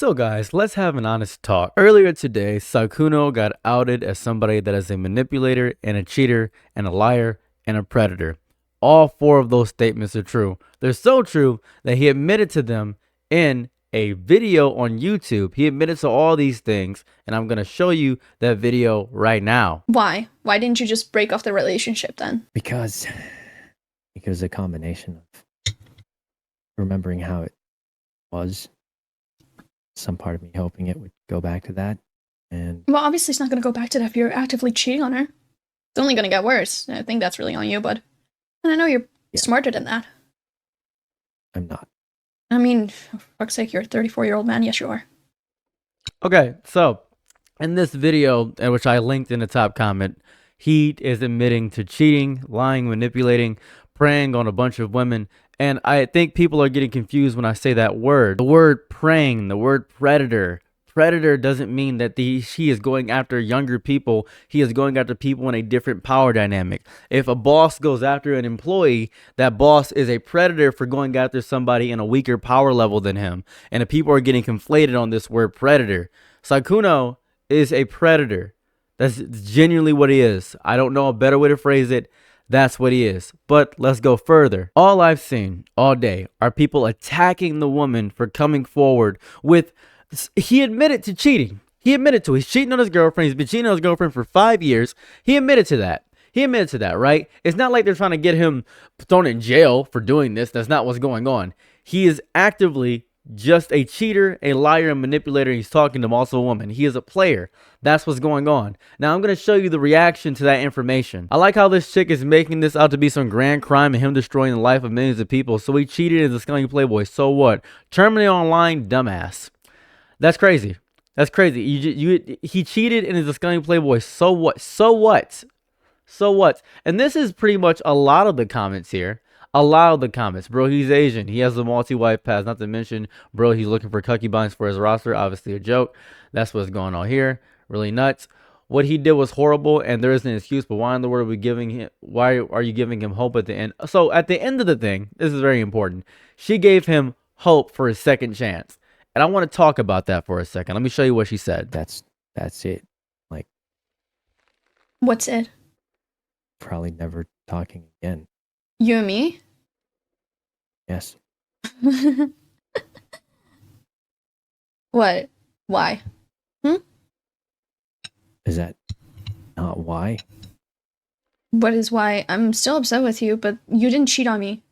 So guys, let's have an honest talk. Earlier today, Sykkuno got outed as somebody that is a manipulator and a cheater and a liar and a predator. All four of those statements are true. They're so true that he admitted to them in a video on YouTube. He admitted to all these things, and I'm going to show you that video right now. Why? Why didn't you just break off the relationship then? Because a combination of remembering how it was, some part of me hoping it would go back to that, and Well, obviously it's not going to go back to that if you're actively cheating on her. It's only going to get worse. I think that's really on you, bud. And I know you're smarter than that. I'm not. I mean, for fuck's sake, you're a 34-year-old man. Yes, you are. Okay, so in this video, which I linked in the top comment, he is admitting to cheating, lying, manipulating, preying on a bunch of women. And I think people are getting confused when I say that word. The word preying, the word predator. Predator doesn't mean that he is going after younger people. He is going after people in a different power dynamic. If a boss goes after an employee, that boss is a predator for going after somebody in a weaker power level than him. And the people are getting conflated on this word predator. Sykkuno is a predator. That's genuinely what he is. I don't know a better way to phrase it. That's what he is. But let's go further. All I've seen all day are people attacking the woman for coming forward with, he admitted to cheating. He admitted to it. He's cheating on his girlfriend. He's been cheating on his girlfriend for 5 years. He admitted to that. He admitted to that, right? It's not like they're trying to get him thrown in jail for doing this. That's not what's going on. He is actively just a cheater, a liar, and manipulator. He's talking to also a woman. He is a player. That's what's going on. Now I'm going to show you the reaction to that information. I like how this chick is making this out to be some grand crime and him destroying the life of millions of people. So he cheated as a scummy playboy. So what? Terminate online, dumbass. That's crazy. That's crazy. He cheated and is a scummy playboy. So what? So what? So what? And this is pretty much a lot of the comments here. A lot of the comments. Bro, he's Asian. He has a multi-wife pass. Not to mention, bro, he's looking for concubines for his roster. Obviously a joke. That's what's going on here. Really nuts. What he did was horrible, and there isn't an excuse, but why in the world are we giving him, why are you giving him hope at the end? So at the end of the thing, this is very important. She gave him hope for his second chance. And I want to talk about that for a second. Let me show you what she said. That's it. Like, What's it? probably never talking again. You and me? Yes. What? Why? Is that not why? What is why? I'm still upset with you, but you didn't cheat on me.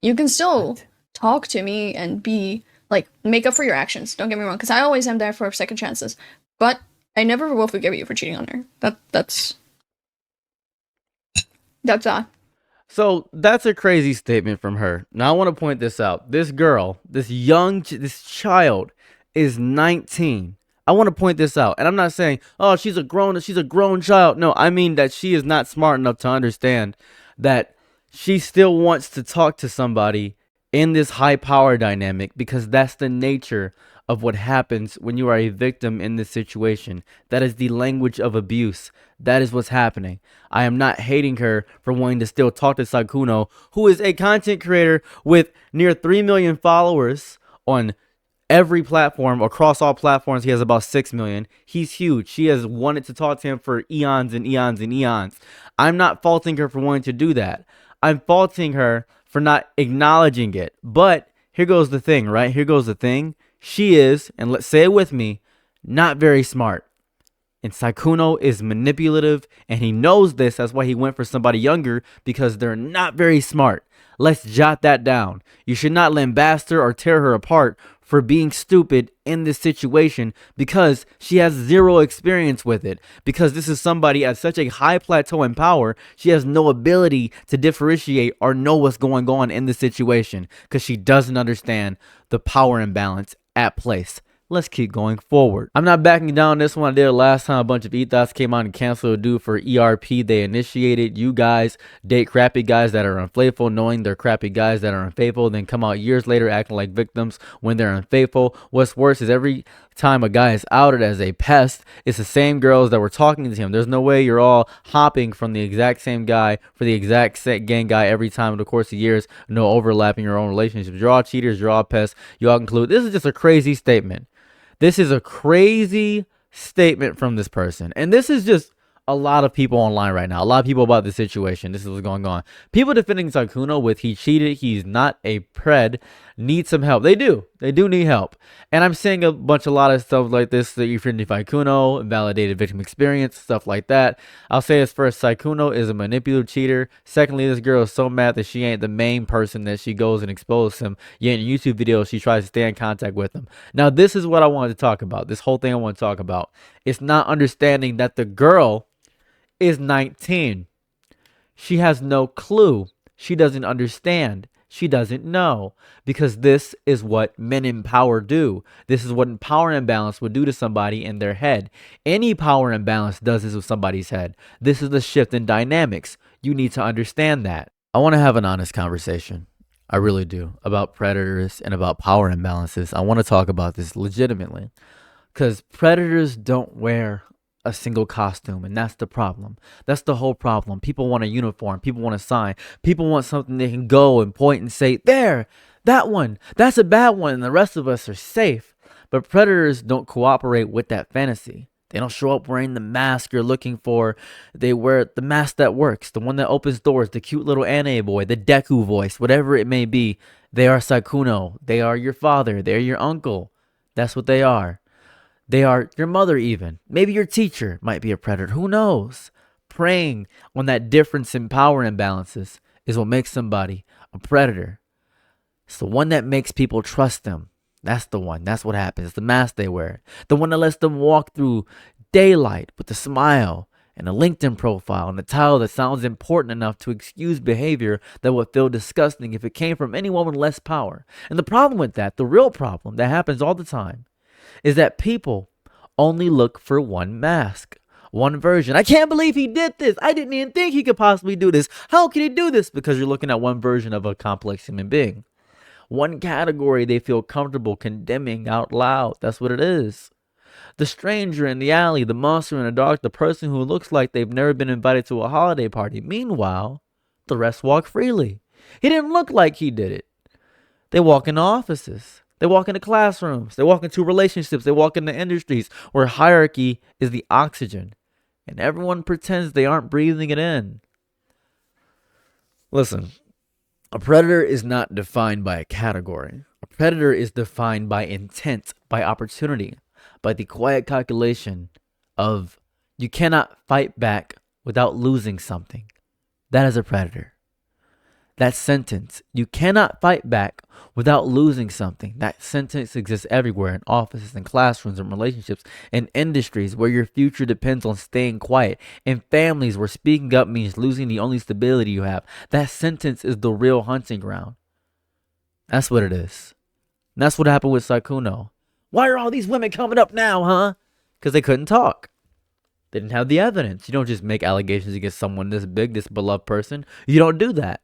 You can still What? talk to me and be like, make up for your actions. Don't get me wrong, because I always am there for second chances. But I never will forgive you for cheating on her. That's that. So that's a crazy statement from her. Now I want to point this out. This girl, this child is 19. I want to point this out. And I'm not saying, oh, she's a grown child. No, I mean that she is not smart enough to understand that she still wants to talk to somebody in this high power dynamic, because that's the nature of what happens when you are a victim in this situation. That is the language of abuse. That is what's happening. I am not hating her for wanting to still talk to Sykkuno, who is a content creator with near 3 million followers on every platform. Across all platforms, he has about 6 million. He's huge. She has wanted to talk to him for eons and eons and eons. I'm not faulting her for wanting to do that. I'm faulting her for not acknowledging it. But here goes the thing, right? Here goes the thing. She is, and let's say it with me, not very smart. And Sykkuno is manipulative, and he knows this. That's why he went for somebody younger, because they're not very smart. Let's jot that down. You should not lambast her or tear her apart for being stupid in this situation, because she has zero experience with it. Because this is somebody at such a high plateau in power, she has no ability to differentiate or know what's going on in the situation, because she doesn't understand the power imbalance at place. Let's keep going forward. I'm not backing down this one. I did it last time. A bunch of ethos came out and canceled a dude for ERP. They initiated. You guys date crappy guys that are unfaithful, knowing they're crappy guys that are unfaithful, then come out years later acting like victims when they're unfaithful. What's worse is every time a guy is outed as a pest, it's the same girls that were talking to him. There's no way you're all hopping from the exact same guy for the exact same gang guy every time in the course of years. No overlapping your own relationships. You're all cheaters. You're all pests. You all conclude. This is just a crazy statement. This is a crazy statement from this person. And this is just a lot of people online right now. A lot of people about the situation. This is what's going on. People defending Sykkuno with he cheated, he's not a pred, need some help. They do. They do need help. And I'm seeing a lot of stuff like this that you're defending Sykkuno, invalidated victim experience, stuff like that. I'll say this first. Sykkuno is a manipulative cheater. Secondly, this girl is so mad that she ain't the main person that she goes and exposes him. Yet in YouTube videos, she tries to stay in contact with him. Now, this is what I wanted to talk about. This whole thing I want to talk about. It's not understanding that the girl is 19. She has no clue. She doesn't understand. She doesn't know, because this is what men in power do. This is what power imbalance would do to somebody in their head. Any power imbalance does this with somebody's head. This is the shift in dynamics. You need to understand that. I want to have an honest conversation. I really do, about predators and about power imbalances. I want to talk about this legitimately, because predators don't wear a single costume, and that's the problem. That's the whole problem. People want a uniform. People want a sign. People want something they can go and point and say, there, that one, that's a bad one, and the rest of us are safe. But predators don't cooperate with that fantasy. They don't show up wearing the mask you're looking for. They wear the mask that works, the one that opens doors, the cute little anime boy, the Deku voice, whatever it may be. They are Sykkuno. They are your father. They're your uncle. That's what they are. They are your mother even. Maybe your teacher might be a predator. Who knows? Preying on that difference in power imbalances is what makes somebody a predator. It's the one that makes people trust them. That's the one. That's what happens. The mask they wear. The one that lets them walk through daylight with a smile and a LinkedIn profile and a title that sounds important enough to excuse behavior that would feel disgusting if it came from anyone with less power. And the problem with that, the real problem that happens all the time, is that people only look for one mask, one version. I can't believe he did this. I didn't even think he could possibly do this. How could he do this? Because you're looking at one version of a complex human being. One category they feel comfortable condemning out loud. That's what it is. The stranger in the alley, the monster in the dark, the person who looks like they've never been invited to a holiday party. Meanwhile, the rest walk freely. He didn't look like he did it. They walk into offices. They walk into classrooms. They walk into relationships. They walk into industries where hierarchy is the oxygen. And everyone pretends they aren't breathing it in. Listen, a predator is not defined by a category. A predator is defined by intent, by opportunity, by the quiet calculation of you cannot fight back without losing something. That is a predator. That sentence, you cannot fight back without losing something. That sentence exists everywhere, in offices, in classrooms, in relationships, in industries where your future depends on staying quiet, in families where speaking up means losing the only stability you have. That sentence is the real hunting ground. That's what it is. And that's what happened with Sykkuno. Why are all these women coming up now, huh? Because they couldn't talk. They didn't have the evidence. You don't just make allegations against someone this big, this beloved person. You don't do that.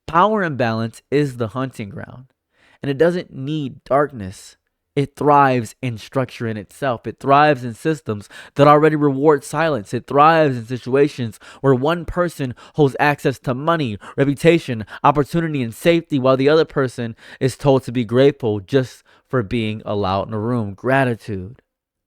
Power imbalance is the hunting ground, and it doesn't need darkness. It thrives in structure in itself. It thrives in systems that already reward silence. It thrives in situations where one person holds access to money, reputation, opportunity, and safety, while the other person is told to be grateful just for being allowed in a room. Gratitude.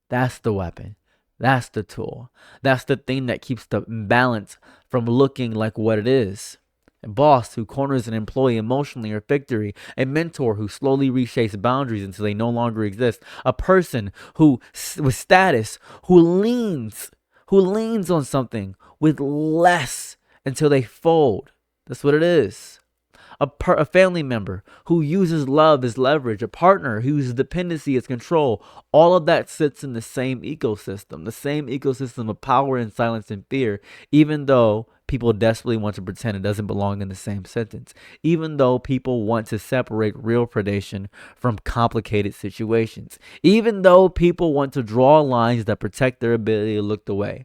That's the weapon. That's the tool. That's the thing that keeps the imbalance from looking like what it is. A boss who corners an employee emotionally or victory. A mentor who slowly reshapes boundaries until they no longer exist. A person who, with status, who leans on something with less until they fold. That's what it is. A family member who uses love as leverage. A partner who uses dependency as control. All of that sits in the same ecosystem. The same ecosystem of power and silence and fear, even though people desperately want to pretend it doesn't belong in the same sentence, even though people want to separate real predation from complicated situations, even though people want to draw lines that protect their ability to look away.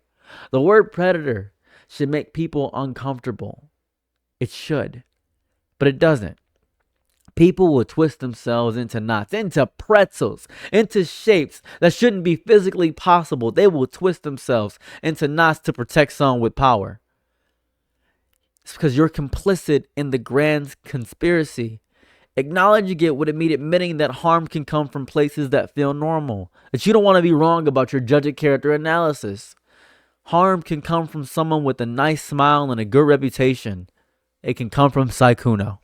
The word predator should make people uncomfortable. It should, but it doesn't. People will twist themselves into knots, into pretzels, into shapes that shouldn't be physically possible. They will twist themselves into knots to protect someone with power. It's because you're complicit in the grand conspiracy. Acknowledging it would mean admitting that harm can come from places that feel normal, that you don't want to be wrong about your judging character analysis. Harm can come from someone with a nice smile and a good reputation. It can come from Sykkuno.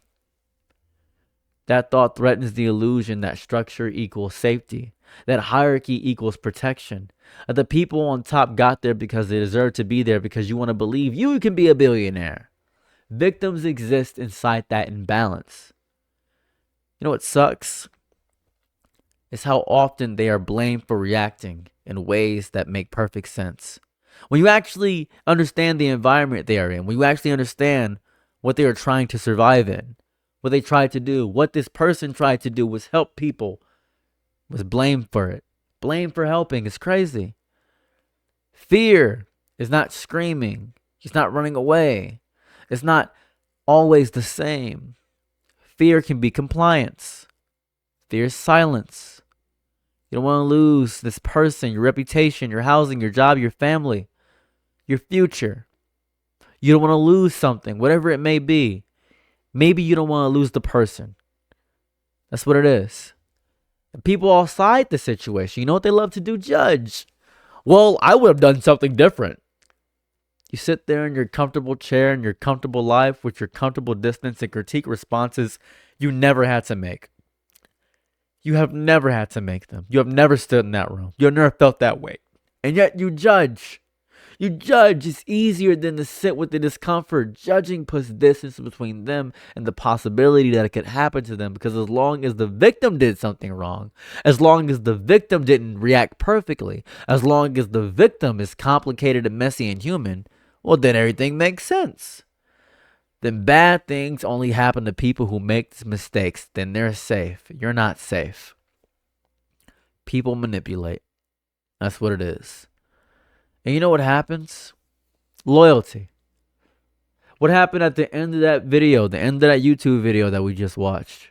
That thought threatens the illusion that structure equals safety, that hierarchy equals protection, that the people on top got there because they deserve to be there because you want to believe you can be a billionaire. Victims exist inside that imbalance. You know what sucks? It's how often they are blamed for reacting in ways that make perfect sense. When you actually understand the environment they are in, when you actually understand what they are trying to survive in, what they tried to do, what this person tried to do was help people, was blamed for it. Blamed for helping is crazy. Fear is not screaming. It's not running away. It's not always the same. Fear can be compliance. Fear is silence. You don't want to lose this person, your reputation, your housing, your job, your family, your future. You don't want to lose something, whatever it may be. Maybe you don't want to lose the person. That's what it is. And people outside the situation, you know what they love to do? Judge. Well, I would have done something different. You sit there in your comfortable chair in your comfortable life with your comfortable distance and critique responses you never had to make. You have never had to make them. You have never stood in that room. You have never felt that way. And yet you judge. You judge. It's easier than to sit with the discomfort. Judging puts distance between them and the possibility that it could happen to them, because as long as the victim did something wrong, as long as the victim didn't react perfectly, as long as the victim is complicated and messy and human, well, then everything makes sense. Then bad things only happen to people who make mistakes. Then they're safe. You're not safe. People manipulate. That's what it is. And you know what happens? Loyalty. What happened at the end of that video, the end of that YouTube video that we just watched?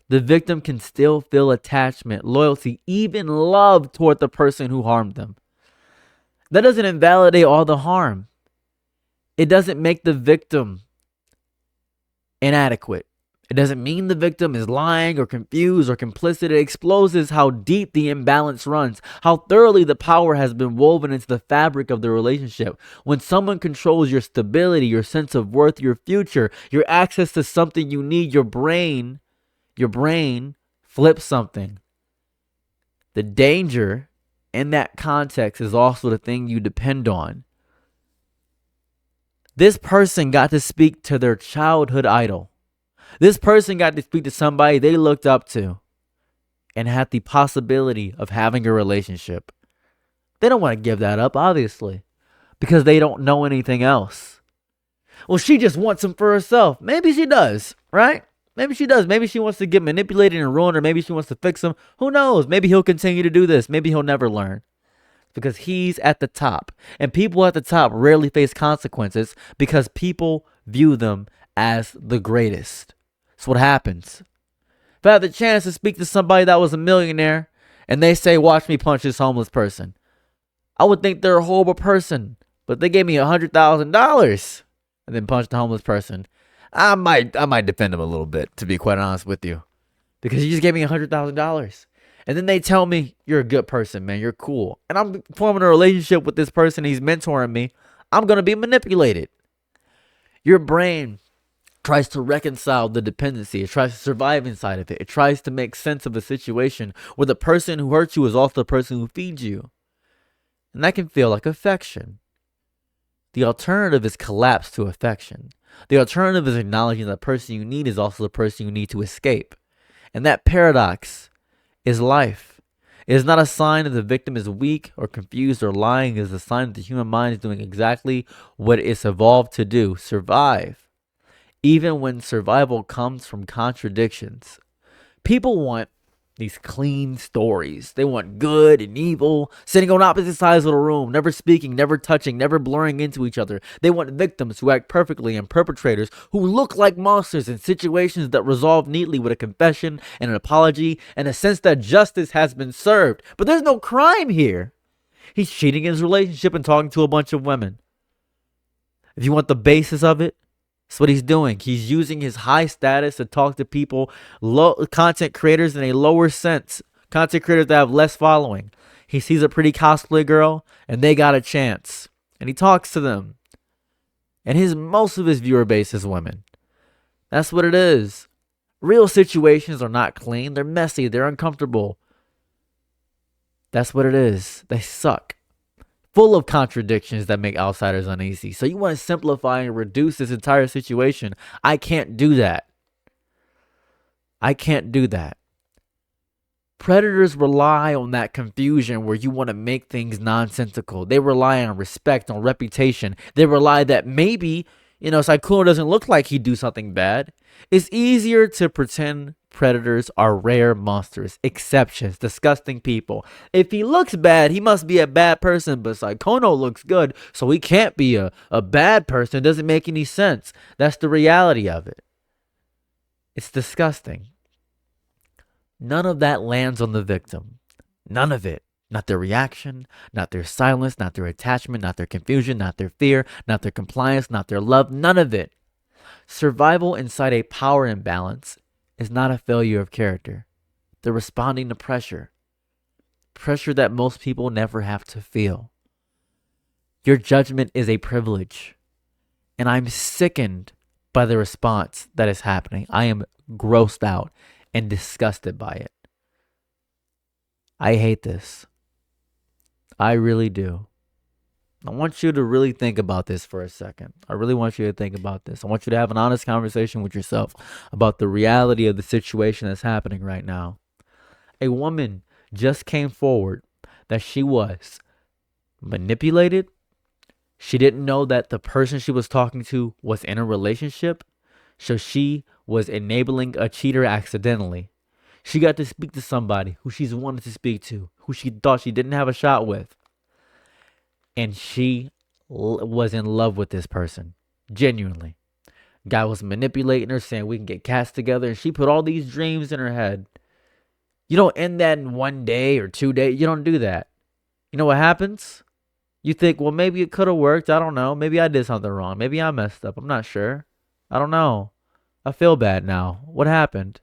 The victim can still feel attachment, loyalty, even love toward the person who harmed them. That doesn't invalidate all the harm. It doesn't make the victim inadequate. It doesn't mean the victim is lying or confused or complicit. It exposes how deep the imbalance runs, how thoroughly the power has been woven into the fabric of the relationship. When someone controls your stability, your sense of worth, your future, your access to something you need, your brain flips something. The danger in that context is also the thing you depend on. This person got to speak to their childhood idol. This person got to speak to somebody they looked up to and had the possibility of having a relationship. They don't want to give that up, obviously, because they don't know anything else. Well, she just wants him for herself. Maybe she does, right? Maybe she does. Maybe she wants to get manipulated and ruined, or maybe she wants to fix him. Who knows? Maybe he'll continue to do this. Maybe he'll never learn. Because he's at the top. And people at the top rarely face consequences because people view them as the greatest. That's what happens. If I had the chance to speak to somebody that was a millionaire and they say, watch me punch this homeless person, I would think they're a horrible person. But they gave me $100,000 and then punched the homeless person, I might defend him a little bit, to be quite honest with you. Because you just gave me $100,000. And then they tell me, you're a good person, man. You're cool. And I'm forming a relationship with this person. He's mentoring me. I'm going to be manipulated. Your brain tries to reconcile the dependency. It tries to survive inside of it. It tries to make sense of a situation where the person who hurts you is also the person who feeds you. And that can feel like affection. The alternative is collapse to affection. The alternative is acknowledging that the person you need is also the person you need to escape. And that paradox is life. It is not a sign that the victim is weak or confused or lying. It is a sign that the human mind is doing exactly what it's evolved to do: survive. Even when survival comes from contradictions. People want these clean stories. They want good and evil, sitting on opposite sides of the room, never speaking, never touching, never blurring into each other. They want victims who act perfectly and perpetrators who look like monsters in situations that resolve neatly with a confession and an apology and a sense that justice has been served. But there's no crime here. He's cheating in his relationship and talking to a bunch of women. If you want the basis of it, that's what he's doing. He's using his high status to talk to people, content creators in a lower sense, content creators that have less following. He sees a pretty cosplay girl and they got a chance, and he talks to them. And most of his viewer base is women. That's what it is. Real situations are not clean. They're messy. They're uncomfortable. That's what it is. They suck. Full of contradictions that make outsiders uneasy. So you want to simplify and reduce this entire situation. I can't do that. I can't do that. Predators rely on that confusion where you want to make things nonsensical. They rely on respect, on reputation. They rely that maybe, Sykkuno doesn't look like he'd do something bad. It's easier to pretend predators are rare monsters, exceptions, disgusting people. If he looks bad, he must be a bad person, but Sykkuno looks good, so he can't be a bad person. It doesn't make any sense. That's the reality of it. It's disgusting. None of that lands on the victim. None of it. Not their reaction, not their silence, not their attachment, not their confusion, not their fear, not their compliance, not their love. None of it. Survival inside a power imbalance is not a failure of character. They're responding to pressure. Pressure that most people never have to feel. Your judgment is a privilege. And I'm sickened by the response that is happening. I am grossed out and disgusted by it. I hate this. I really do. I want you to really think about this for a second. I really want you to think about this. I want you to have an honest conversation with yourself about the reality of the situation that's happening right now. A woman just came forward that she was manipulated. She didn't know that the person she was talking to was in a relationship. So she was enabling a cheater accidentally. She got to speak to somebody who she's wanted to speak to, who she thought she didn't have a shot with. And she was in love with this person. Genuinely. Guy was manipulating her, saying we can get cast together. And she put all these dreams in her head. You don't end that in 1 day or 2 days. You don't do that. You know what happens? You think, well, maybe it could have worked. I don't know. Maybe I did something wrong. Maybe I messed up. I'm not sure. I don't know. I feel bad now. What happened?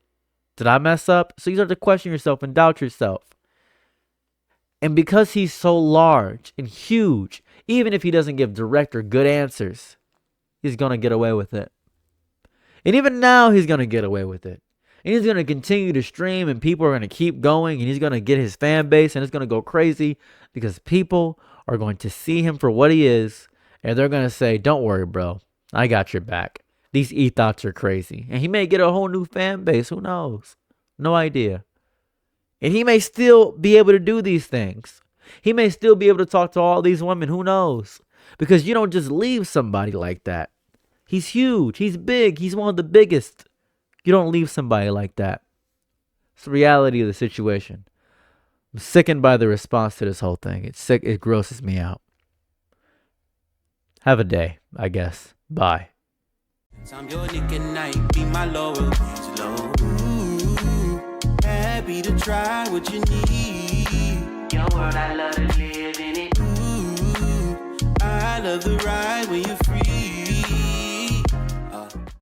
Did I mess up? So you start to question yourself and doubt yourself. And because he's so large and huge, even if he doesn't give direct or good answers, he's going to get away with it. And even now, he's going to get away with it. And he's going to continue to stream, and people are going to keep going, and he's going to get his fan base, and it's going to go crazy because people are going to see him for what he is, and they're going to say, don't worry, bro. I got your back. These e-thoughts are crazy. And he may get a whole new fan base. Who knows? No idea. And he may still be able to do these things. He may still be able to talk to all these women. Who knows? Because you don't just leave somebody like that. He's huge. He's big. He's one of the biggest. You don't leave somebody like that. It's the reality of the situation. I'm sickened by the response to this whole thing. It's sick. It grosses me out. Have a day, I guess. Bye. I'm your Nick and night, be my Laurel, low. Happy to try what you need. Your world, I love to live in it. Ooh, I love the ride when you're free.